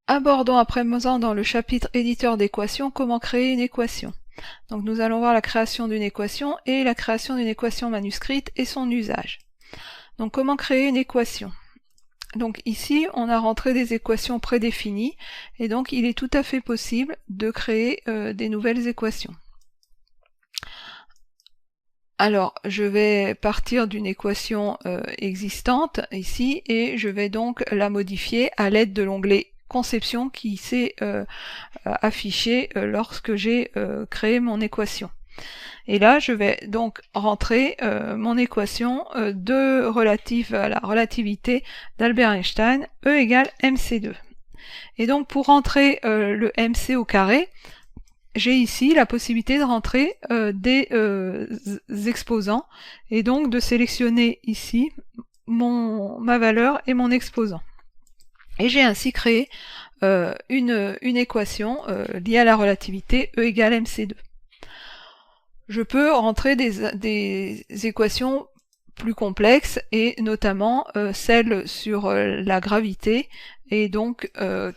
Abordons à présent dans le chapitre éditeur d'équations comment créer une équation. Donc nous allons voir la création d'une équation et la création d'une équation manuscrite et son usage. Donc comment créer une équation? Donc ici on a rentré des équations prédéfinies et donc il est tout à fait possible de créer des nouvelles équations. Alors je vais partir d'une équation existante ici et je vais donc la modifier à l'aide de l'onglet conception qui s'est affiché lorsque j'ai créé mon équation. Et là, je vais donc rentrer mon équation relative à la relativité d'Albert Einstein, E égale mc2. Et donc pour rentrer le mc au carré, j'ai ici la possibilité de rentrer des exposants et donc de sélectionner ici ma valeur et mon exposant. Et j'ai ainsi créé une équation liée à la relativité E égale mc2. Je peux rentrer des équations plus complexes et notamment celle sur la gravité et donc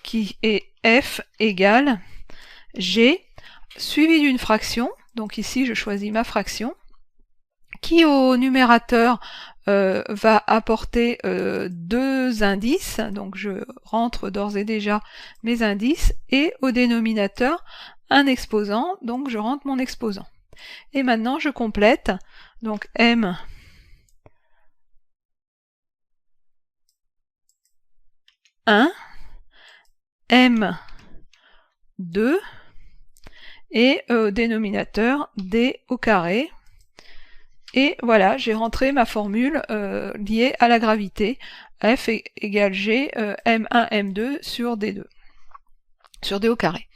qui est F égale G suivi d'une fraction, donc ici je choisis ma fraction, qui au numérateur va apporter deux indices, donc je rentre d'ores et déjà mes indices, et au dénominateur un exposant, donc je rentre mon exposant. Et maintenant je complète, donc M M2 et dénominateur D au carré. Et voilà, j'ai rentré ma formule liée à la gravité, F égale G, M1, M2 sur D2, sur D au carré.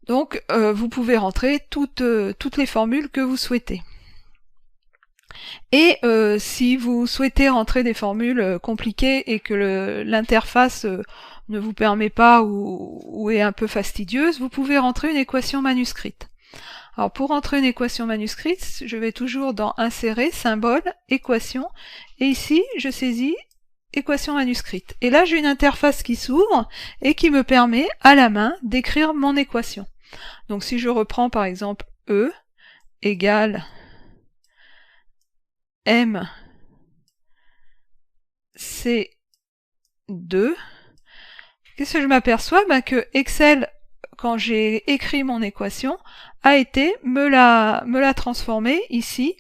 Donc vous pouvez rentrer toutes les formules que vous souhaitez. Et si vous souhaitez rentrer des formules compliquées et que l'interface ne vous permet pas ou est un peu fastidieuse, vous pouvez rentrer une équation manuscrite. Alors pour rentrer une équation manuscrite, je vais toujours dans Insérer, Symbole, Équation, et ici je saisis Équation manuscrite. Et là j'ai une interface qui s'ouvre et qui me permet à la main d'écrire mon équation. Donc si je reprends par exemple E égale M C2, qu'est-ce que je m'aperçois? Que Excel, quand j'ai écrit mon équation, a été me la transformer ici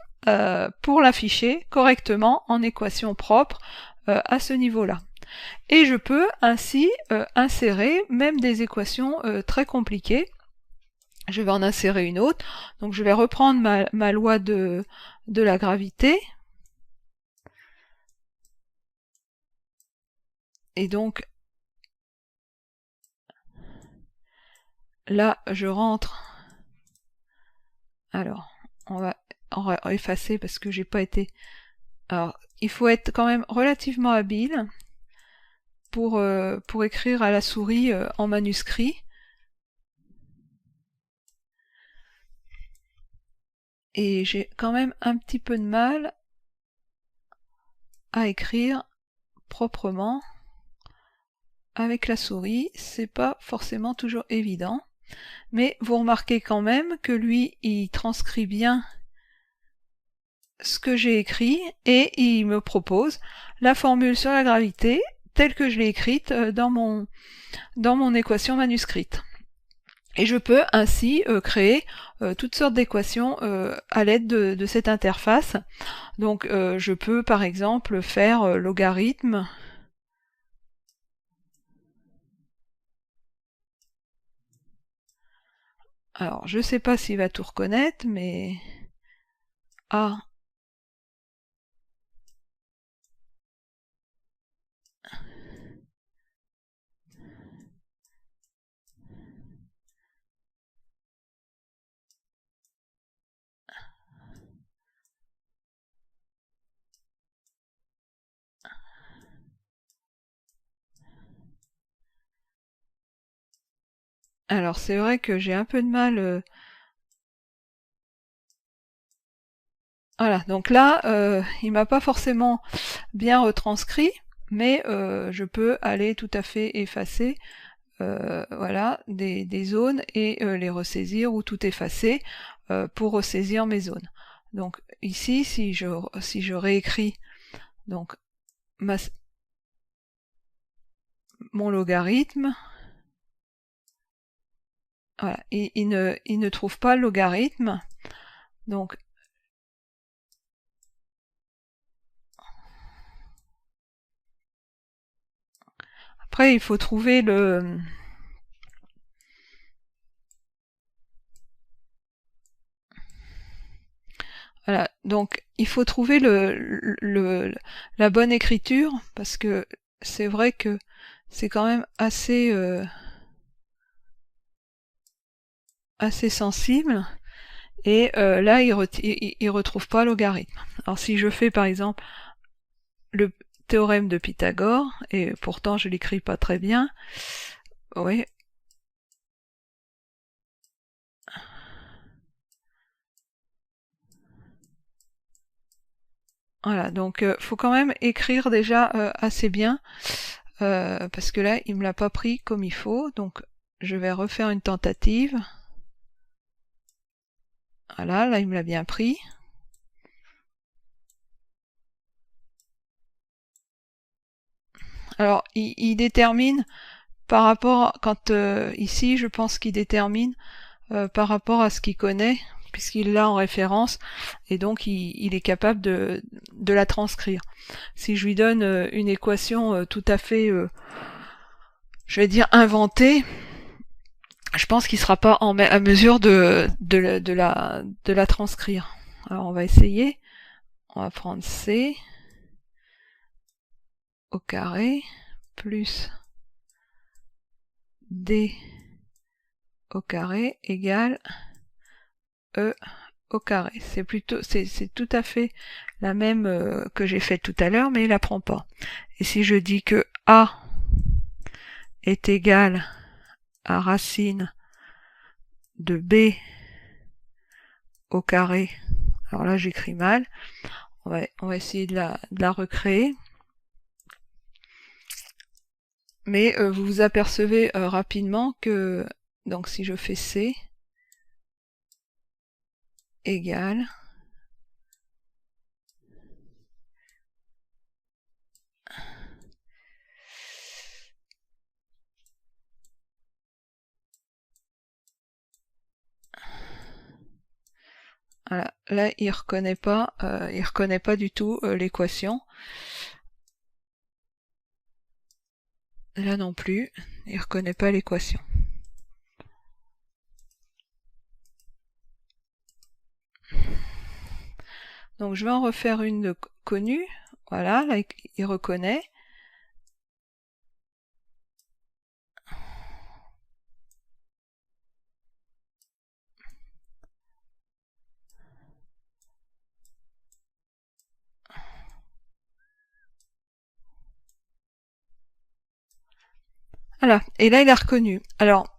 pour l'afficher correctement en équation propre à ce niveau-là. Et je peux ainsi insérer même des équations très compliquées. Je vais en insérer une autre. Donc je vais reprendre ma loi de la gravité. Et donc là, je rentre. Alors, on va effacer parce que j'ai pas été... Alors, il faut être quand même relativement habile pour écrire à la souris en manuscrit. Et j'ai quand même un petit peu de mal à écrire proprement avec la souris. C'est pas forcément toujours évident. Mais vous remarquez quand même que lui, il transcrit bien ce que j'ai écrit et il me propose la formule sur la gravité telle que je l'ai écrite dans mon équation manuscrite. Et je peux ainsi créer toutes sortes d'équations à l'aide de cette interface. Donc je peux par exemple faire logarithme alors je sais pas s'il va tout reconnaître, mais A alors c'est vrai que j'ai un peu de mal. Voilà, donc là, il m'a pas forcément bien retranscrit, mais je peux aller tout à fait effacer voilà, des zones et les ressaisir ou tout effacer pour ressaisir mes zones. Donc ici, si je réécris donc mon logarithme, voilà, il ne trouve pas le logarithme, donc après il faut trouver le voilà, donc il faut trouver la bonne écriture, parce que c'est vrai que c'est quand même assez sensible, et là il retrouve pas le logarithme. Alors si je fais par exemple le théorème de Pythagore, et pourtant je l'écris pas très bien, oui. Voilà, donc faut quand même écrire déjà assez bien, parce que là il me l'a pas pris comme il faut, donc je vais refaire une tentative. Voilà, là il me l'a bien pris. Alors il détermine par rapport, quand ici je pense qu'il détermine par rapport à ce qu'il connaît, puisqu'il l'a en référence, et donc il est capable de la transcrire. Si je lui donne une équation tout à fait, je vais dire, inventée, je pense qu'il sera pas à mesure de la transcrire. Alors on va essayer. On va prendre C au carré plus D au carré égale E au carré. C'est tout à fait la même que j'ai faite tout à l'heure, mais il la prend pas. Et si je dis que A est égal à racine de B au carré, alors là j'écris mal, on va essayer de la recréer. Mais vous vous apercevez rapidement que, donc si je fais C égale voilà, là il reconnaît pas du tout l'équation. Là non plus, il reconnaît pas l'équation. Donc je vais en refaire une connue. Voilà, là il reconnaît. Voilà, et là il a reconnu. Alors,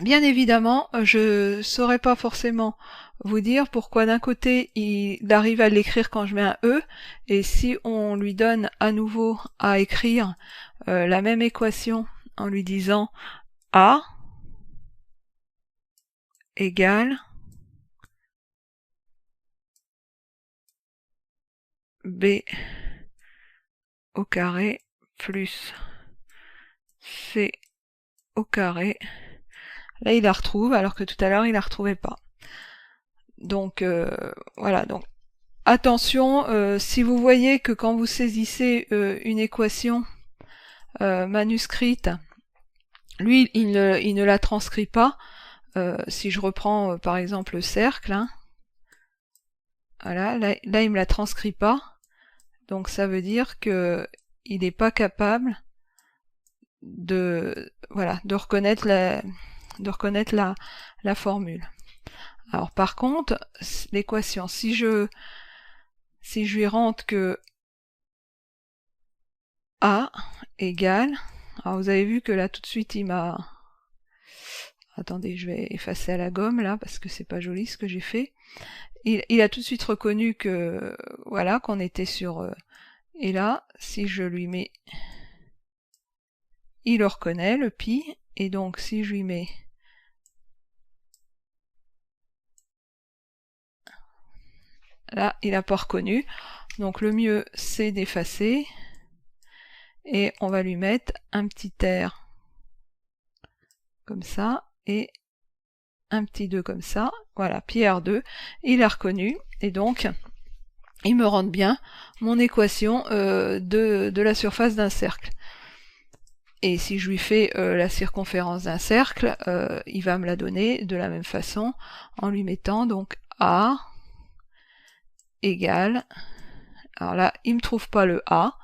bien évidemment, je saurais pas forcément vous dire pourquoi d'un côté il arrive à l'écrire quand je mets un E, et si on lui donne à nouveau à écrire la même équation en lui disant A égale B au carré plus C au carré. Là, il la retrouve, alors que tout à l'heure, il la retrouvait pas. Donc, voilà. Donc, attention, si vous voyez que quand vous saisissez une équation manuscrite, lui, il ne la transcrit pas. Si je reprends, par exemple, le cercle, hein, voilà, là, il me la transcrit pas. Donc, ça veut dire que il n'est pas capable de reconnaître la formule. Alors par contre, l'équation, si je lui rentre que A égale, alors vous avez vu que là tout de suite il m'a, attendez, je vais effacer à la gomme là parce que c'est pas joli ce que j'ai fait. Il a tout de suite reconnu que voilà, qu'on était sur et là si je lui mets, il le reconnaît, le pi, Et donc si je lui mets là, il n'a pas reconnu. Donc le mieux c'est d'effacer. Et on va lui mettre un petit R comme ça et un petit 2 comme ça. Voilà, Pierre 2, il a reconnu. Et donc, il me rend bien mon équation de la surface d'un cercle. Et si je lui fais la circonférence d'un cercle, il va me la donner de la même façon en lui mettant donc A égale, alors là il me trouve pas le A,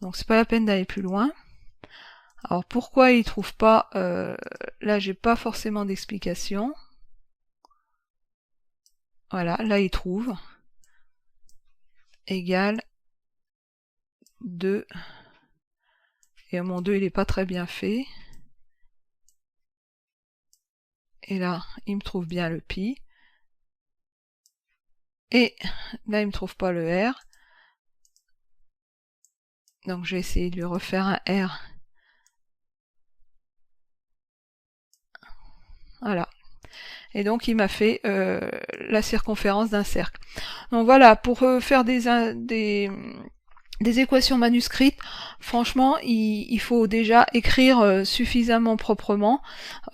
donc c'est pas la peine d'aller plus loin. Alors pourquoi il trouve pas, là j'ai pas forcément d'explication. Voilà, là il trouve égale 2. Et mon 2 il est pas très bien fait. Et là, il me trouve bien le pi. Et là, il me trouve pas le R. Donc je vais essayer de lui refaire un R. Voilà. Et donc il m'a fait la circonférence d'un cercle. Donc voilà, pour faire des équations manuscrites, franchement, il faut déjà écrire suffisamment proprement.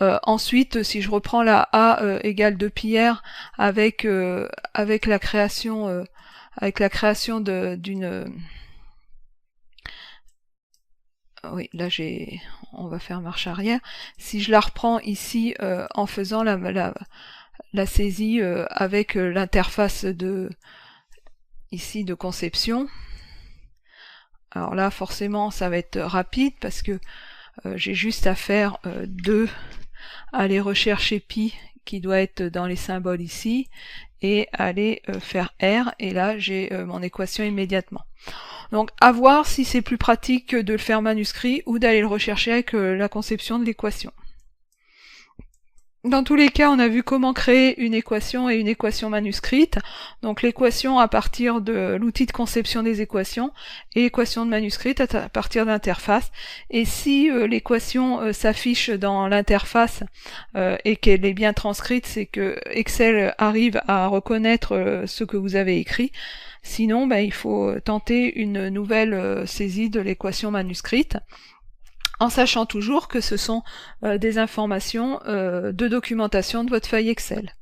Ensuite, si je reprends la A égale 2 pi R avec la création d'une oui, là on va faire marche arrière. Si je la reprends ici en faisant la saisie avec l'interface ici de conception, alors là forcément ça va être rapide parce que j'ai juste à faire 2, aller rechercher pi qui doit être dans les symboles ici et aller faire R, et là j'ai mon équation immédiatement. Donc à voir si c'est plus pratique de le faire manuscrit ou d'aller le rechercher avec la conception de l'équation. Dans tous les cas, on a vu comment créer une équation et une équation manuscrite. Donc l'équation à partir de l'outil de conception des équations et l'équation de manuscrite à partir d'interface. Et si l'équation s'affiche dans l'interface et qu'elle est bien transcrite, c'est que Excel arrive à reconnaître ce que vous avez écrit. Sinon, ben, il faut tenter une nouvelle saisie de l'équation manuscrite, en sachant toujours que ce sont des informations de documentation de votre feuille Excel.